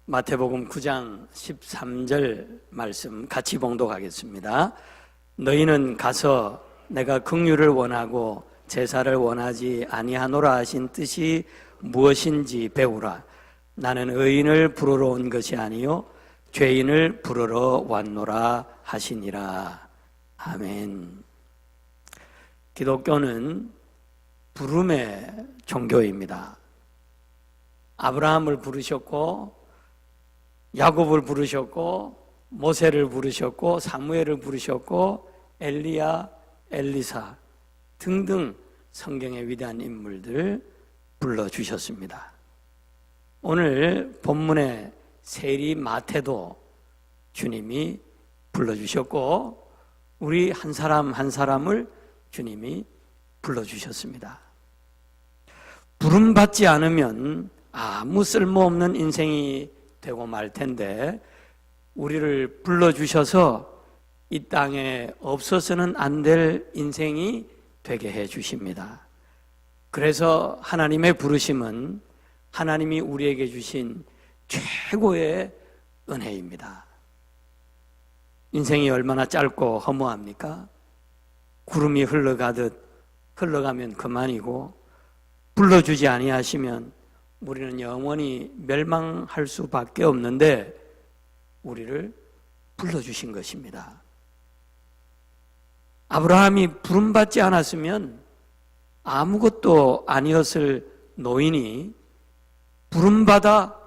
마태복음 9장 13절 말씀 같이 봉독하겠습니다. 너희는 가서 내가 긍휼을 원하고 제사를 원하지 아니하노라 하신 뜻이 무엇인지 배우라. 나는 의인을 부르러 온 것이 아니요 죄인을 부르러 왔노라 하시니라. 아멘. 기독교는 부름의 종교입니다. 아브라함을 부르셨고 야곱을 부르셨고 모세를 부르셨고 사무엘을 부르셨고 엘리야, 엘리사 등등 성경의 위대한 인물들 불러주셨습니다. 오늘 본문의 세리 마태도 주님이 불러주셨고 우리 한 사람 한 사람을 주님이 불러주셨습니다. 부름받지 않으면 아무 쓸모없는 인생이 되고 말 텐데 우리를 불러주셔서 이 땅에 없어서는 안 될 인생이 되게 해 주십니다. 그래서 하나님의 부르심은 하나님이 우리에게 주신 최고의 은혜입니다. 인생이 얼마나 짧고 허무합니까? 구름이 흘러가면 그만이고 불러주지 아니하시면 우리는 영원히 멸망할 수밖에 없는데 우리를 불러주신 것입니다. 아브라함이 부름받지 않았으면 아무것도 아니었을 노인이 부름받아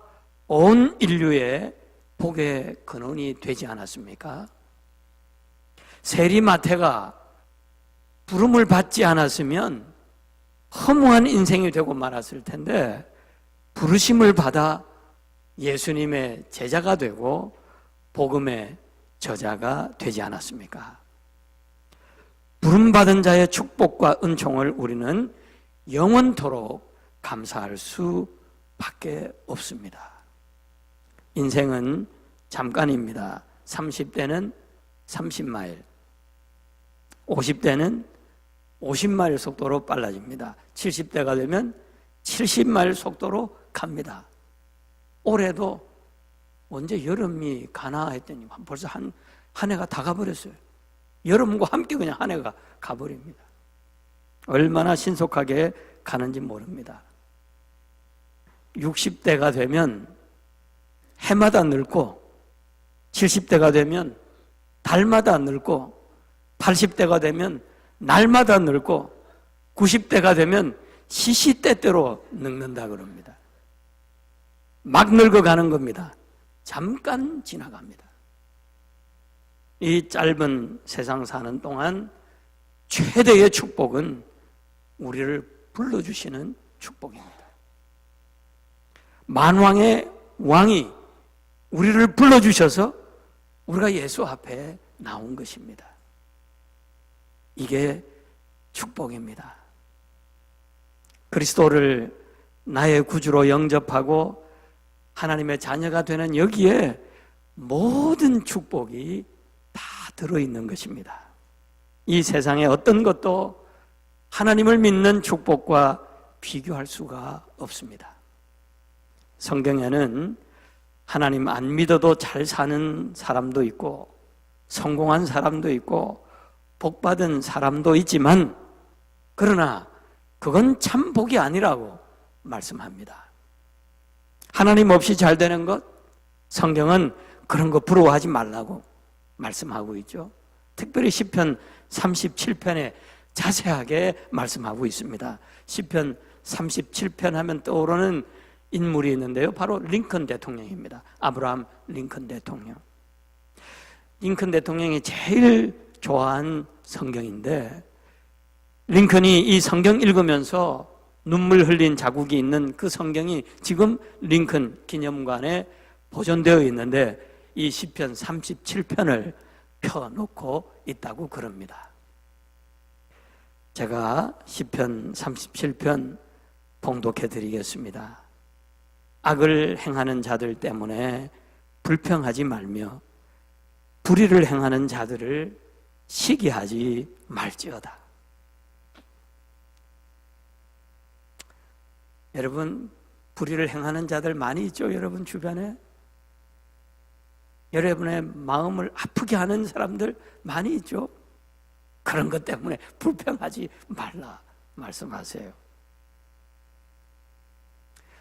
온 인류의 복의 근원이 되지 않았습니까? 세리 마태가 부름을 받지 않았으면 허무한 인생이 되고 말았을 텐데 부르심을 받아 예수님의 제자가 되고 복음의 저자가 되지 않았습니까? 부름받은 자의 축복과 은총을 우리는 영원토록 감사할 수밖에 없습니다. 인생은 잠깐입니다. 30대는 30마일, 50대는 50마일 속도로 빨라집니다. 70대가 되면 70마일 속도로 갑니다. 올해도 언제 여름이 가나 했더니 벌써 한 해가 다 가버렸어요. 여름과 함께 그냥 한 해가 가버립니다. 얼마나 신속하게 가는지 모릅니다. 60대가 되면 해마다 늙고 70대가 되면 달마다 늙고 80대가 되면 날마다 늙고 90대가 되면 시시때때로 늙는다 그럽니다. 막 늙어가는 겁니다. 잠깐 지나갑니다. 이 짧은 세상 사는 동안 최대의 축복은 우리를 불러주시는 축복입니다. 만왕의 왕이 우리를 불러주셔서 우리가 예수 앞에 나온 것입니다. 이게 축복입니다. 그리스도를 나의 구주로 영접하고 하나님의 자녀가 되는 여기에 모든 축복이 다 들어있는 것입니다. 이 세상의 어떤 것도 하나님을 믿는 축복과 비교할 수가 없습니다. 성경에는 하나님 안 믿어도 잘 사는 사람도 있고 성공한 사람도 있고 복받은 사람도 있지만 그러나 그건 참 복이 아니라고 말씀합니다. 하나님 없이 잘 되는 것, 성경은 그런 거 부러워하지 말라고 말씀하고 있죠. 특별히 시편 37편에 자세하게 말씀하고 있습니다. 시편 37편 하면 떠오르는 인물이 있는데요. 바로 링컨 대통령입니다. 아브라함 링컨 대통령. 링컨 대통령이 제일 좋아한 성경인데 링컨이 이 성경 읽으면서 눈물 흘린 자국이 있는 그 성경이 지금 링컨 기념관에 보존되어 있는데 이 시편 37편을 펴놓고 있다고 그럽니다. 제가 시편 37편 봉독해 드리겠습니다. 악을 행하는 자들 때문에 불평하지 말며 불의를 행하는 자들을 시기하지 말지어다. 여러분, 불의를 행하는 자들 많이 있죠, 여러분 주변에? 여러분의 마음을 아프게 하는 사람들 많이 있죠. 그런 것 때문에 불평하지 말라 말씀하세요.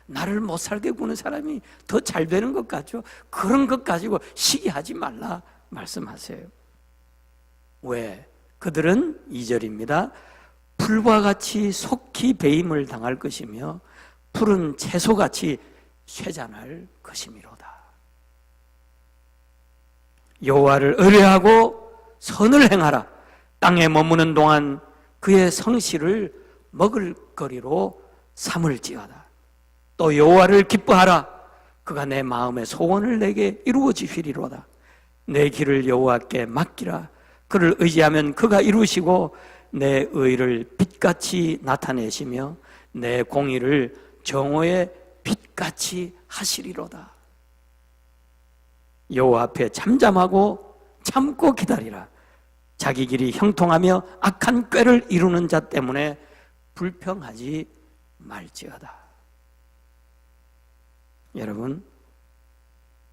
나를 못 살게 구는 사람이 더 잘 되는 것 같죠. 그런 것 가지고 시기하지 말라 말씀하세요. 왜? 그들은 2절입니다. 풀과 같이 속히 배임을 당할 것이며 푸른 채소같이 쇠잔할 것이미로다. 여호와를 의뢰하고 선을 행하라. 땅에 머무는 동안 그의 성실을 먹을 거리로 삼을지어다. 또 여호와를 기뻐하라. 그가 내 마음의 소원을 내게 이루어 주시리로다. 내 길을 여호와께 맡기라. 그를 의지하면 그가 이루시고 내 의를 빛같이 나타내시며 내 공의를 정오의 빛같이 하시리로다. 여호와 앞에 잠잠하고 참고 기다리라. 자기 길이 형통하며 악한 꾀를 이루는 자 때문에 불평하지 말지어다. 여러분,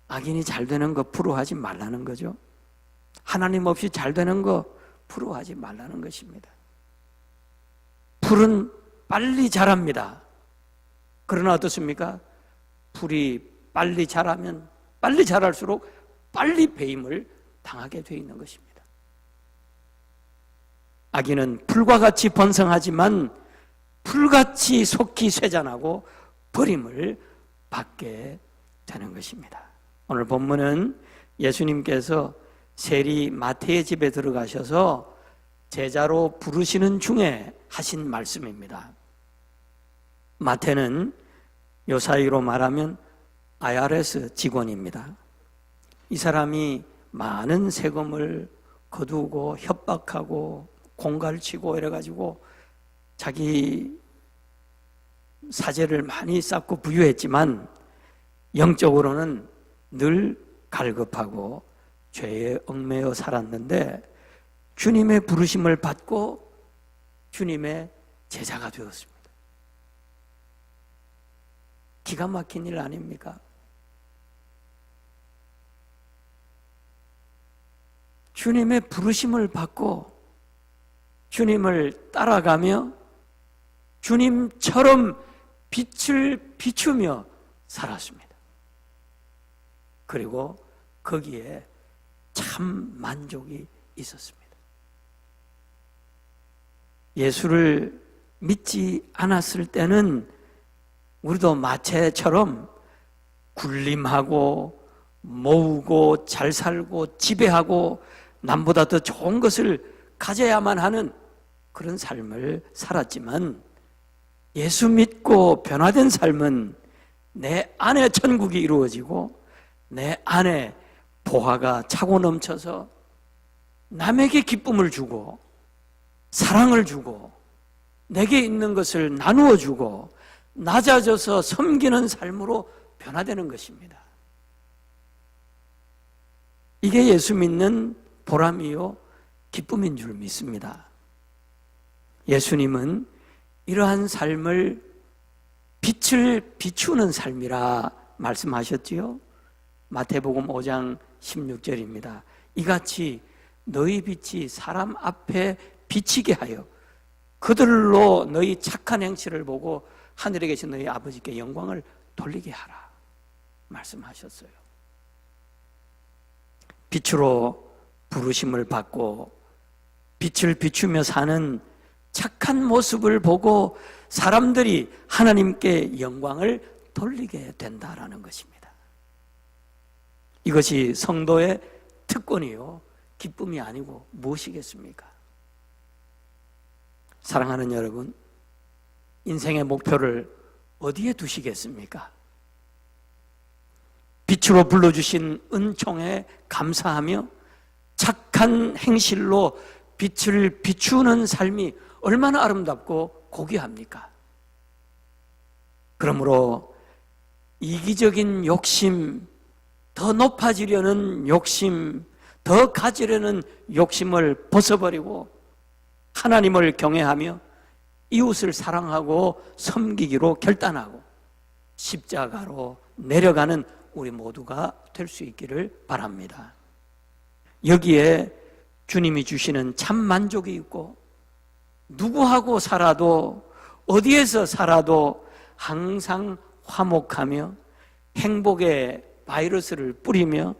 악인이 잘 되는 거 부러워하지 말라는 거죠. 하나님 없이 잘 되는 거 부러워하지 말라는 것입니다. 풀은 빨리 자랍니다. 그러나 어떻습니까? 풀이 빨리 자라면 빨리 자랄수록 빨리 배임을 당하게 되어 있는 것입니다. 악인은 풀과 같이 번성하지만 풀같이 속히 쇠잔하고 버림을 받게 되는 것입니다. 오늘 본문은 예수님께서 세리 마태의 집에 들어가셔서 제자로 부르시는 중에 하신 말씀입니다. 마태는 요 사이로 말하면 IRS 직원입니다. 이 사람이 많은 세금을 거두고 협박하고 공갈치고 이래가지고 자기 사재를 많이 쌓고 부유했지만 영적으로는 늘 갈급하고 죄에 얽매여 살았는데 주님의 부르심을 받고 주님의 제자가 되었습니다. 기가 막힌 일 아닙니까? 주님의 부르심을 받고 주님을 따라가며 주님처럼 빛을 비추며 살았습니다. 그리고 거기에 참 만족이 있었습니다. 예수를 믿지 않았을 때는 우리도 마태처럼 굴림하고 모으고 잘 살고 지배하고 남보다 더 좋은 것을 가져야만 하는 그런 삶을 살았지만 예수 믿고 변화된 삶은 내 안에 천국이 이루어지고 내 안에 보화가 차고 넘쳐서 남에게 기쁨을 주고 사랑을 주고 내게 있는 것을 나누어 주고 낮아져서 섬기는 삶으로 변화되는 것입니다. 이게 예수 믿는 보람이요 기쁨인 줄 믿습니다. 예수님은 이러한 삶을 빛을 비추는 삶이라 말씀하셨지요. 마태복음 5장 16절입니다. 이같이 너희 빛이 사람 앞에 비치게 하여 그들로 너희 착한 행실을 보고 하늘에 계신 너희 아버지께 영광을 돌리게 하라 말씀하셨어요. 빛으로 부르심을 받고 빛을 비추며 사는 착한 모습을 보고 사람들이 하나님께 영광을 돌리게 된다라는 것입니다. 이것이 성도의 특권이요 기쁨이 아니고 무엇이겠습니까? 사랑하는 여러분, 인생의 목표를 어디에 두시겠습니까? 빛으로 불러주신 은총에 감사하며 착한 행실로 빛을 비추는 삶이 얼마나 아름답고 고귀합니까? 그러므로 이기적인 욕심, 더 높아지려는 욕심, 더 가지려는 욕심을 벗어버리고 하나님을 경외하며 이웃을 사랑하고 섬기기로 결단하고 십자가로 내려가는 우리 모두가 될 수 있기를 바랍니다. 여기에 주님이 주시는 참 만족이 있고, 누구하고 살아도 어디에서 살아도 항상 화목하며 행복의 바이러스를 뿌리며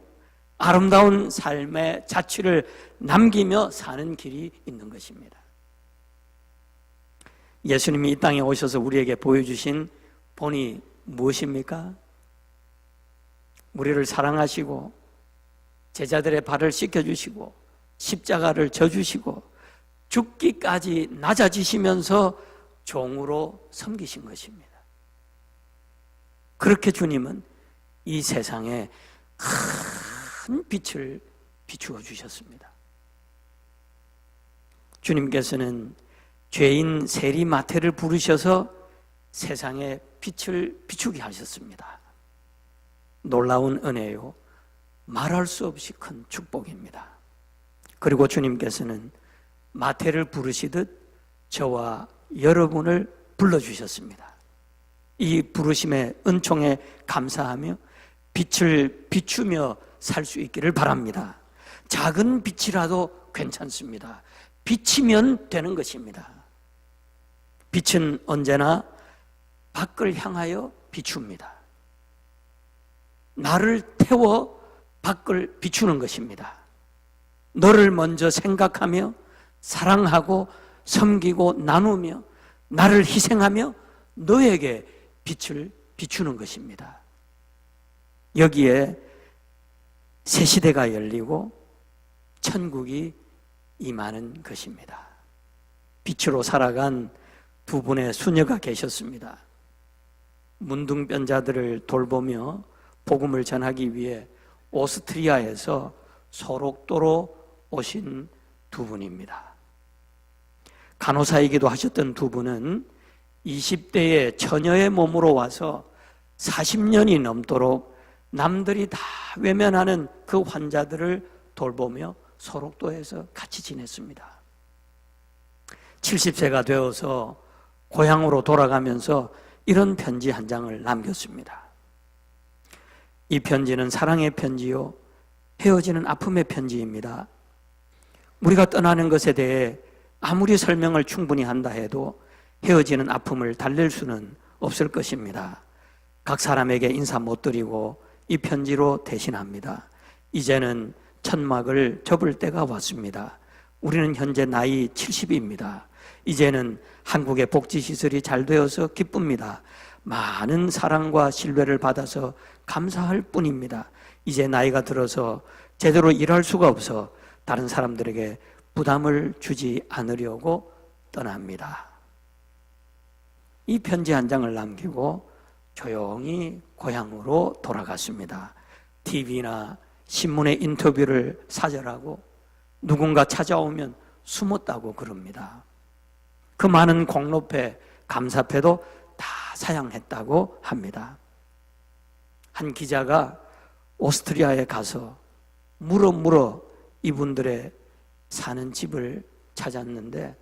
아름다운 삶의 자취를 남기며 사는 길이 있는 것입니다. 예수님이 이 땅에 오셔서 우리에게 보여주신 본이 무엇입니까? 우리를 사랑하시고 제자들의 발을 씻겨주시고 십자가를 져주시고 죽기까지 낮아지시면서 종으로 섬기신 것입니다. 그렇게 주님은 이 세상에 큰 빛을 비추어 주셨습니다. 주님께서는 죄인 세리 마태를 부르셔서 세상에 빛을 비추게 하셨습니다. 놀라운 은혜요, 말할 수 없이 큰 축복입니다. 그리고 주님께서는 마태를 부르시듯 저와 여러분을 불러주셨습니다. 이 부르심의 은총에 감사하며 빛을 비추며 살 수 있기를 바랍니다. 작은 빛이라도 괜찮습니다. 비치면 되는 것입니다. 빛은 언제나 밖을 향하여 비춥니다. 나를 태워 밖을 비추는 것입니다. 너를 먼저 생각하며 사랑하고 섬기고 나누며 나를 희생하며 너에게 빛을 비추는 것입니다. 여기에 새 시대가 열리고 천국이 임하는 것입니다. 빛으로 살아간 두 분의 수녀가 계셨습니다. 문둥병자들을 돌보며 복음을 전하기 위해 오스트리아에서 소록도로 오신 두 분입니다. 간호사이기도 하셨던 두 분은 20대의 처녀의 몸으로 와서 40년이 넘도록 남들이 다 외면하는 그 환자들을 돌보며 소록도에서 같이 지냈습니다. 70세가 되어서 고향으로 돌아가면서 이런 편지 한 장을 남겼습니다. 이 편지는 사랑의 편지요, 헤어지는 아픔의 편지입니다. 우리가 떠나는 것에 대해 아무리 설명을 충분히 한다 해도 헤어지는 아픔을 달랠 수는 없을 것입니다. 각 사람에게 인사 못 드리고 이 편지로 대신합니다. 이제는 천막을 접을 때가 왔습니다. 우리는 현재 나이 70입니다. 이제는 한국의 복지시설이 잘 되어서 기쁩니다. 많은 사랑과 신뢰를 받아서 감사할 뿐입니다. 이제 나이가 들어서 제대로 일할 수가 없어 다른 사람들에게 부담을 주지 않으려고 떠납니다. 이 편지 한 장을 남기고 조용히 고향으로 돌아갔습니다. TV나 신문의 인터뷰를 사절하고 누군가 찾아오면 숨었다고 그럽니다. 그 많은 공로패, 감사패도 다 사양했다고 합니다. 한 기자가 오스트리아에 가서 물어 이분들의 사는 집을 찾았는데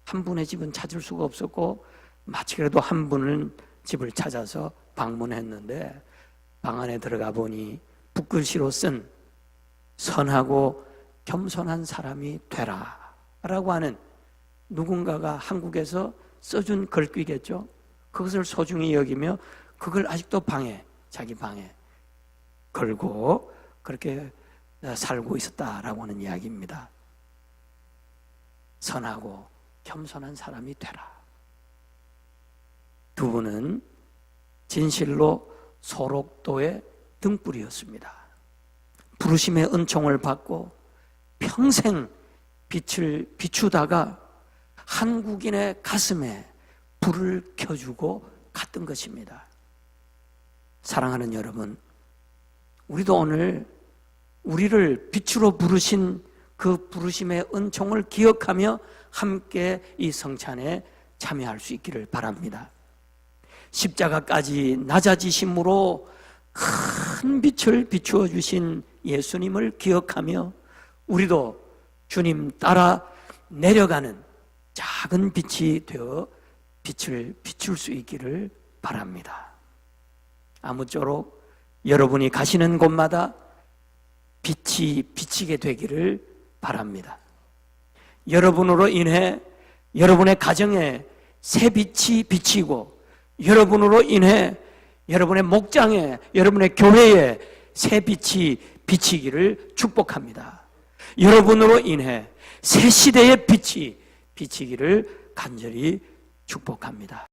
한 분의 집은 찾을 수가 없었고 마치 그래도 한 분은 집을 찾아서 방문했는데 방 안에 들어가 보니 붓글씨로 쓴 선하고 겸손한 사람이 되라 라고 하는 누군가가 한국에서 써준 글귀겠죠. 그것을 소중히 여기며 그걸 아직도 자기 방에 걸고 그렇게 살고 있었다라고 하는 이야기입니다. 선하고 겸손한 사람이 되라. 두 분은 진실로 소록도의 등불이었습니다. 부르심의 은총을 받고 평생 빛을 비추다가 한국인의 가슴에 불을 켜주고 갔던 것입니다. 사랑하는 여러분, 우리도 오늘 우리를 빛으로 부르신 그 부르심의 은총을 기억하며 함께 이 성찬에 참여할 수 있기를 바랍니다. 십자가까지 낮아지심으로 큰 빛을 비추어 주신 예수님을 기억하며 우리도 주님 따라 내려가는 작은 빛이 되어 빛을 비출 수 있기를 바랍니다. 아무쪼록 여러분이 가시는 곳마다 빛이 비치게 되기를 바랍니다. 여러분으로 인해 여러분의 가정에 새 빛이 비치고, 여러분으로 인해 여러분의 목장에, 여러분의 교회에 새 빛이 비치기를 축복합니다. 여러분으로 인해 새 시대의 빛이 비치기를 간절히 축복합니다.